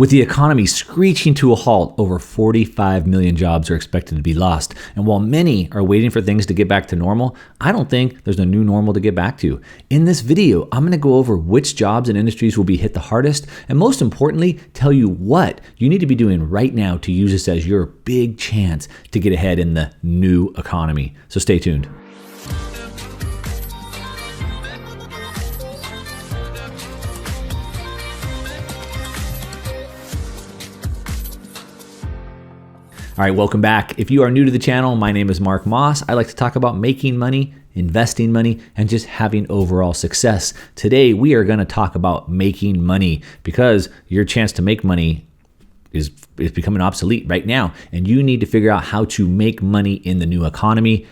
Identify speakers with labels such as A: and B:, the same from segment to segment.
A: With the economy screeching to a halt, over 45 million jobs are expected to be lost. And while many are waiting for things to get back to normal, I don't think there's a new normal to get back to. In this video, I'm going to go over which jobs and industries will be hit the hardest, and most importantly, tell you what you need to be doing right now to use this as your big chance to get ahead in the new economy. So stay tuned. All right, welcome back. If you are new to the channel, my name is Mark Moss. I like to talk about making money, investing money, and just having overall success. Today, we are going to talk about making money because your chance to make money is becoming obsolete right now, and you need to figure out how to make money in the new economy.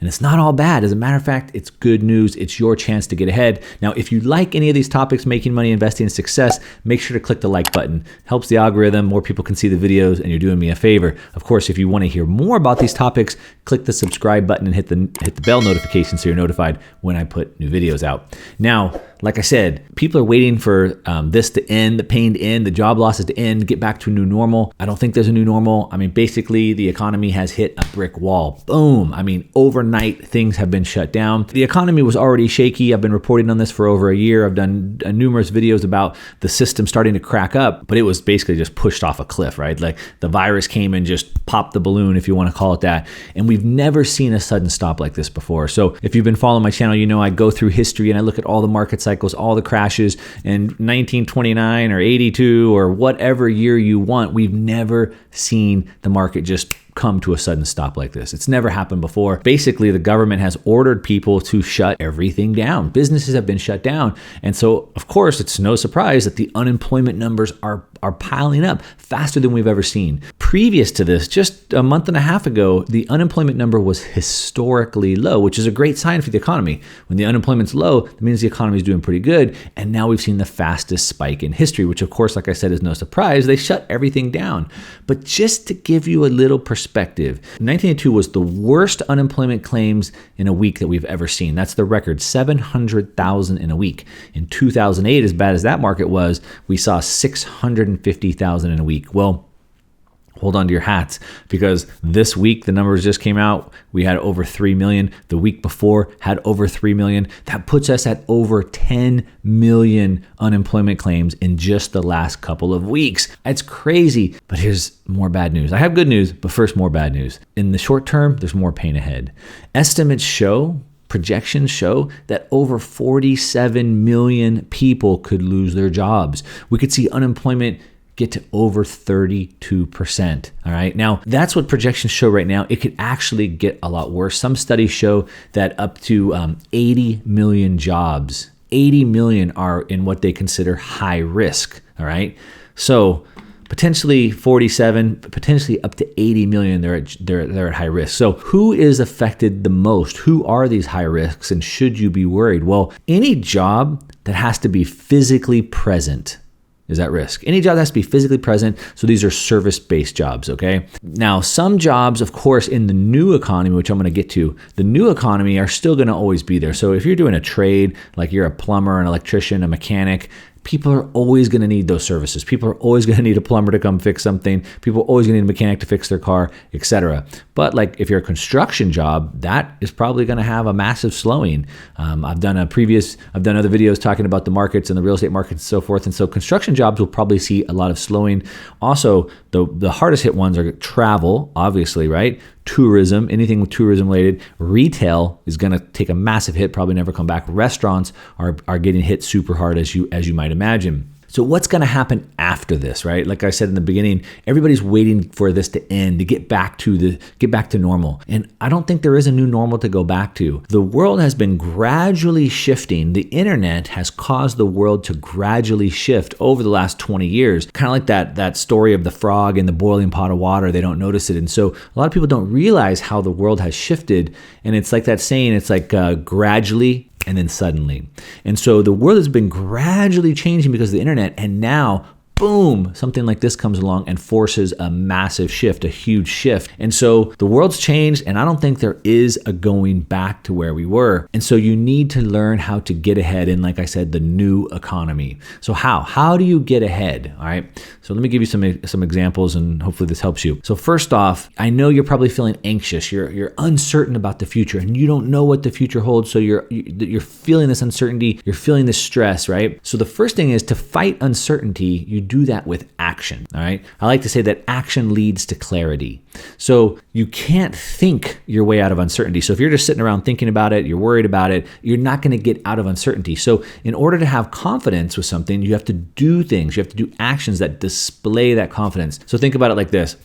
A: And it's not all bad. As a matter of fact, it's good news. It's your chance to get ahead. Now, if you like any of these topics, making money, investing, and success, make sure to click the like button. Helps the algorithm. More people can see the videos, and you're doing me a favor. Of course, if you want to hear more about these topics, click the subscribe button and hit the bell notification so you're notified when I put new videos out. Now, like I said, people are waiting for this to end, the pain to end, the job losses to end, get back to a new normal. I don't think there's a new normal. I mean, basically, the economy has hit a brick wall. Boom. I mean, overnight, things have been shut down. The economy was already shaky. I've been reporting on this for over a year. I've done numerous videos about the system starting to crack up, but it was basically just pushed off a cliff, right? Like the virus came and just popped the balloon, if you want to call it that. And we've never seen a sudden stop like this before. So if you've been following my channel, you know I go through history and I look at all the market cycles, all the crashes, and 1929 or 82 or whatever year you want, we've never seen the market just come to a sudden stop like this. It's never happened before. Basically, the government has ordered people to shut everything down. Businesses have been shut down. And so, of course, it's no surprise that the unemployment numbers are piling up faster than we've ever seen. Previous to this, just a month and a half ago, the unemployment number was historically low, which is a great sign for the economy. When the unemployment's low, that means the economy is doing pretty good. And now we've seen the fastest spike in history, which of course, like I said, is no surprise. They shut everything down. But just to give you a little perspective, 1982 was the worst unemployment claims in a week that we've ever seen. That's the record, 700,000 in a week. In 2008, as bad as that market was, we saw 650,000 in a week. Well, hold on to your hats, because this week the numbers just came out. We had over 3 million. The week before had over 3 million. That puts us at over 10 million unemployment claims in just the last couple of weeks. It's crazy, but here's more bad news. I have good news, but first more bad news. In the short term, there's more pain ahead. Estimates show, projections show that over 47 million people could lose their jobs. We could see unemployment get to over 32%. All right. Now, that's what projections show right now. It could actually get a lot worse. Some studies show that up to 80 million jobs, 80 million are in what they consider high risk. All right. So potentially 47, potentially up to 80 million, they're at high risk. So who is affected the most? Who are these high risks, and should you be worried? Well, any job that has to be physically present is at risk. Any job that has to be physically present. So these are service-based jobs, okay? Now, some jobs, of course, in the new economy, which I'm going to get to, the new economy are still going to always be there. So if you're doing a trade, like you're a plumber, an electrician, a mechanic, people are always going to need those services. People are always going to need a plumber to come fix something. People are always going to need a mechanic to fix their car, etc. But like if you're a construction job, that is probably going to have a massive slowing. I've done other videos talking about the markets and the real estate markets and so forth. And so construction jobs will probably see a lot of slowing. Also, the hardest hit ones are travel, obviously, right? Tourism, anything with tourism related. Retail is going to take a massive hit, probably never come back. Restaurants are getting hit super hard, as you might imagine. So what's going to happen after this, right? Like I said in the beginning, everybody's waiting for this to end, to get back to normal. And I don't think there is a new normal to go back to. The world has been gradually shifting. The internet has caused the world to gradually shift over the last 20 years. Kind of like that story of the frog in the boiling pot of water. They don't notice it. And so a lot of people don't realize how the world has shifted. And it's like that saying, it's like gradually and then suddenly. And so the world has been gradually changing because of the internet, and now boom, something like this comes along and forces a massive shift, a huge shift. And so the world's changed, and I don't think there is a going back to where we were. And so you need to learn how to get ahead in, like I said, the new economy. So how do you get ahead? All right. So let me give you some examples, and hopefully this helps you. So first off, I know you're probably feeling anxious. You're uncertain about the future, and you don't know what the future holds. So you're feeling this uncertainty. You're feeling this stress, right? So the first thing is to fight uncertainty. You do that with action. All right. I like to say that action leads to clarity. So you can't think your way out of uncertainty. So if you're just sitting around thinking about it, you're worried about it, you're not going to get out of uncertainty. So in order to have confidence with something, you have to do things. You have to do actions that display that confidence. So think about it like this.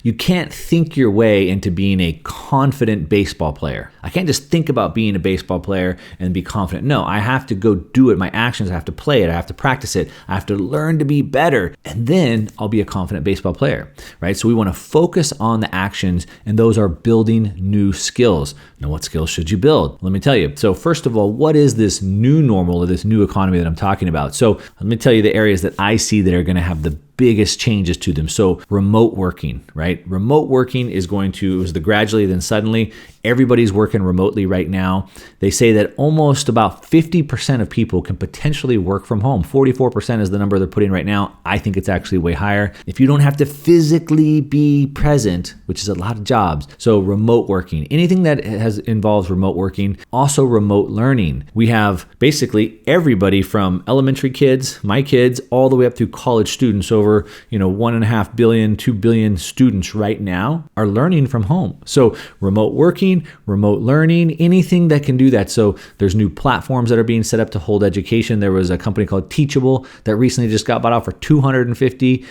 A: You can't think your way into being a confident baseball player. I can't just think about being a baseball player and be confident. No, I have to go do it. My actions, I have to play it. I have to practice it. I have to learn to be better. And then I'll be a confident baseball player, right? So we want to focus on the actions, and those are building new skills. Now, what skills should you build? Let me tell you. So first of all, what is this new normal or this new economy that I'm talking about? So let me tell you the areas that I see that are going to have the biggest changes to them. So remote working, right? Remote working is going to, it was the gradually then suddenly. Everybody's working remotely right now. They say that almost about 50% of people can potentially work from home. 44% is the number they're putting right now. I think it's actually way higher. If you don't have to physically be present, which is a lot of jobs. So remote working, anything that involves remote working, also remote learning. We have basically everybody from elementary kids, my kids, all the way up through college students. Over 1.5 billion, 2 billion students right now are learning from home. So remote working, remote learning, anything that can do that. So there's new platforms that are being set up to hold education. There was a company called Teachable that recently just got bought out for $250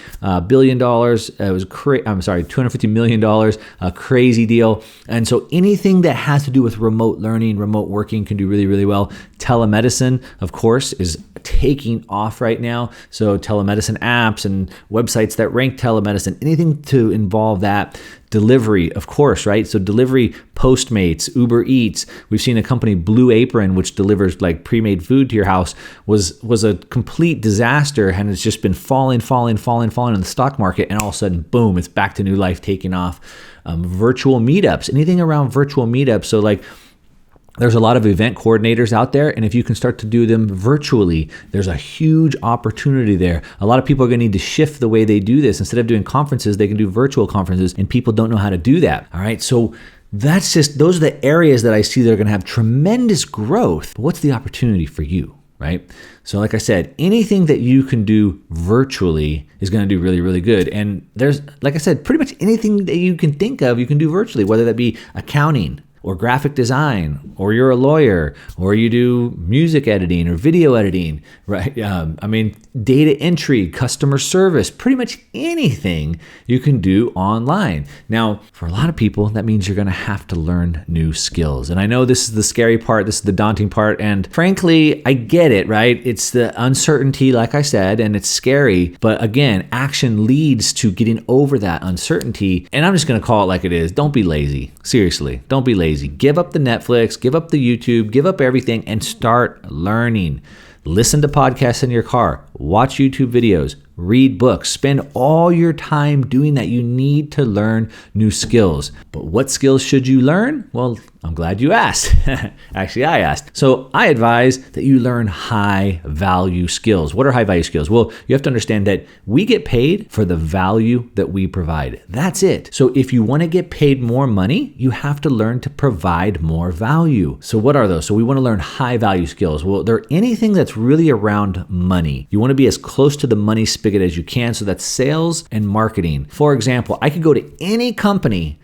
A: billion. It was $250 million, a crazy deal. And so anything that has to do with remote learning, remote working can do really, really well. Telemedicine, of course, is taking off right now. So telemedicine apps and websites that rank telemedicine, anything to involve that. Delivery, of course, right? So delivery, Postmates, Uber Eats. We've seen a company, Blue Apron, which delivers like pre-made food to your house, was a complete disaster, and it's just been falling in the stock market, and all of a sudden, boom, it's back to new life, taking off. Virtual meetups, anything around virtual meetups. So like, there's a lot of event coordinators out there, and if you can start to do them virtually, there's a huge opportunity there. A lot of people are going to need to shift the way they do this. Instead of doing conferences, they can do virtual conferences, and people don't know how to do that. All right, so those are the areas that I see that are going to have tremendous growth. But what's the opportunity for you, right? So like I said, anything that you can do virtually is going to do really, really good. And there's, like I said, pretty much anything that you can think of, you can do virtually, whether that be accounting, or graphic design, or you're a lawyer, or you do music editing or video editing, right? Data entry, customer service, pretty much anything you can do online. Now, for a lot of people, that means you're going to have to learn new skills. And I know this is the scary part, this is the daunting part, and frankly, I get it, right? It's the uncertainty, like I said, and it's scary. But again, action leads to getting over that uncertainty. And I'm just going to call it like it is. Don't be lazy. Seriously, don't be lazy. Give up the Netflix, give up the YouTube, give up everything and start learning. Listen to podcasts in your car, watch YouTube videos, read books, spend all your time doing that. You need to learn new skills. But what skills should you learn? Well, I'm glad you asked. Actually, I asked. So I advise that you learn high value skills. What are high value skills? Well, you have to understand that we get paid for the value that we provide. That's it. So if you want to get paid more money, you have to learn to provide more value. So what are those? So we want to learn high value skills. Well, they're anything that's really around money. You want to be as close to the money spigot as you can. So that's sales and marketing. For example, I could go to any company.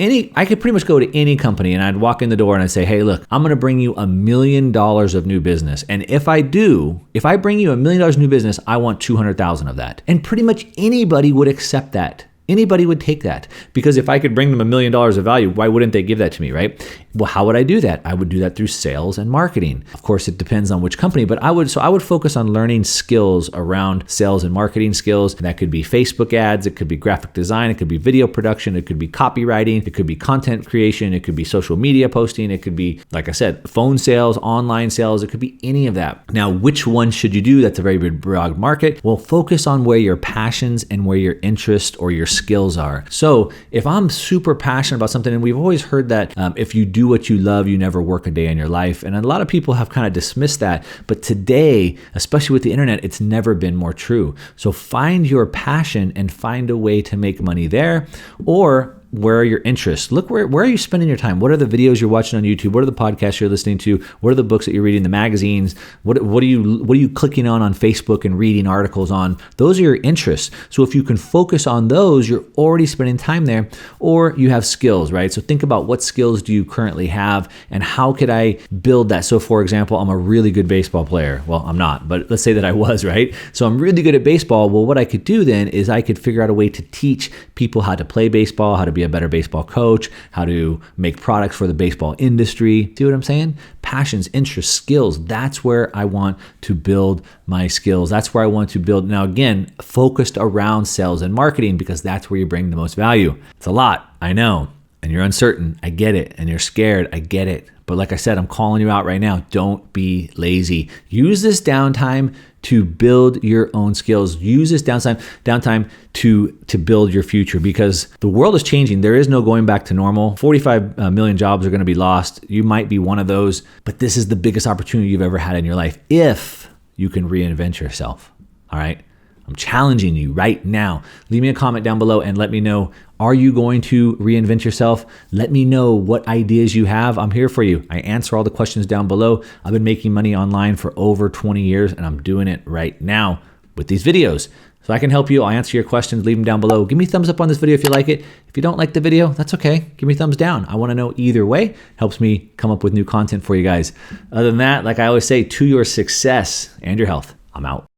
A: I could pretty much go to any company and I'd walk in the door and I'd say, hey, look, I'm going to bring you $1 million of new business. And if I bring you $1 million of new business, I want 200,000 of that. And pretty much anybody would accept that. Anybody would take that, because if I could bring them $1 million of value, why wouldn't they give that to me, right? Well, how would I do that? I would do that through sales and marketing. Of course, it depends on which company, but I would focus on learning skills around sales and marketing skills. And that could be Facebook ads, it could be graphic design, it could be video production, it could be copywriting, it could be content creation, it could be social media posting, it could be, like I said, phone sales, online sales, it could be any of that. Now, which one should you do? That's a very big broad market. Well, focus on where your passions and where your interest or your skills are. So if I'm super passionate about something, and we've always heard that if you do what you love, you never work a day in your life. And a lot of people have kind of dismissed that. But today, especially with the internet, it's never been more true. So find your passion and find a way to make money there. Or where are your interests? Look, where are you spending your time? What are the videos you're watching on YouTube? What are the podcasts you're listening to? What are the books that you're reading, the magazines? What are you clicking on Facebook and reading articles on? Those are your interests. So if you can focus on those, you're already spending time there. Or you have skills, right? So think about, what skills do you currently have and how could I build that? So for example, I'm a really good baseball player. Well, I'm not, but let's say that I was, right? So I'm really good at baseball. Well, what I could do then is I could figure out a way to teach people how to play baseball, how to be a better baseball coach, how to make products for the baseball industry. See what I'm saying? Passions, interests, skills. That's where I want to build my skills. That's where I want to build. Now, again, focused around sales and marketing, because that's where you bring the most value. It's a lot, I know, and you're uncertain. I get it. And you're scared. I get it. But like I said, I'm calling you out right now. Don't be lazy. Use this downtime to build your own skills. Use this downtime to build your future, because the world is changing. There is no going back to normal. 45 million jobs are going to be lost. You might be one of those, but this is the biggest opportunity you've ever had in your life if you can reinvent yourself. All right. I'm challenging you right now. Leave me a comment down below and let me know, are you going to reinvent yourself? Let me know what ideas you have. I'm here for you. I answer all the questions down below. I've been making money online for over 20 years and I'm doing it right now with these videos. So I can help you. I'll answer your questions. Leave them down below. Give me a thumbs up on this video if you like it. If you don't like the video, that's okay. Give me a thumbs down. I want to know either way. Helps me come up with new content for you guys. Other than that, like I always say, to your success and your health, I'm out.